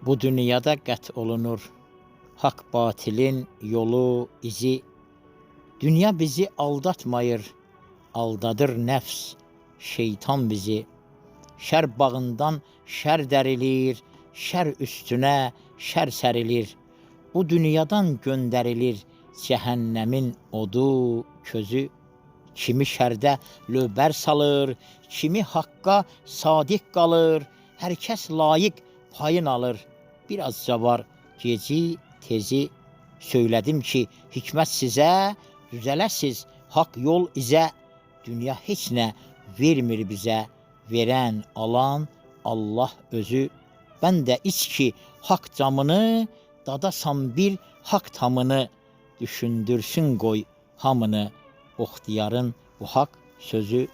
Bu dünyada qət olunur hak batilin yolu, izi. Dünya bizi aldatmayır, aldadır nəfs, şeytan bizi. Şər bağından şər dərilir, şər üstünə şər sərilir. Bu dünyadan göndərilir cəhənnəmin odu, közü. Kimi şərdə lövbər salır, kimi haqqa sadiq qalır. Hər kəs layiq payın alır. Birazca var geci, tezi. Söylədim ki, hikmət sizə, düzələsiz haqq yol izə. Dünya heç nə vermir bizə, verən, alan Allah özü. Mən də iç ki, haqq camını, dadasan bir haqq tamını. Düşündürsün qoy hamını, oxtiyarın bu haqq sözü.